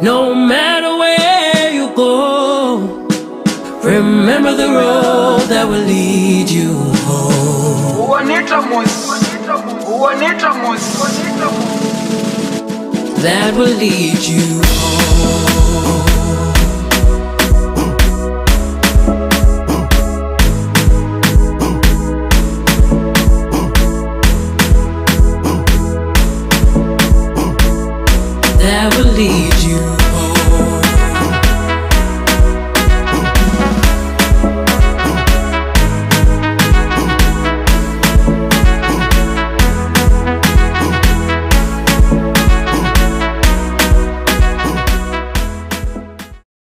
No matter where you go, remember the road that will lead you home. That will lead you home. That will lead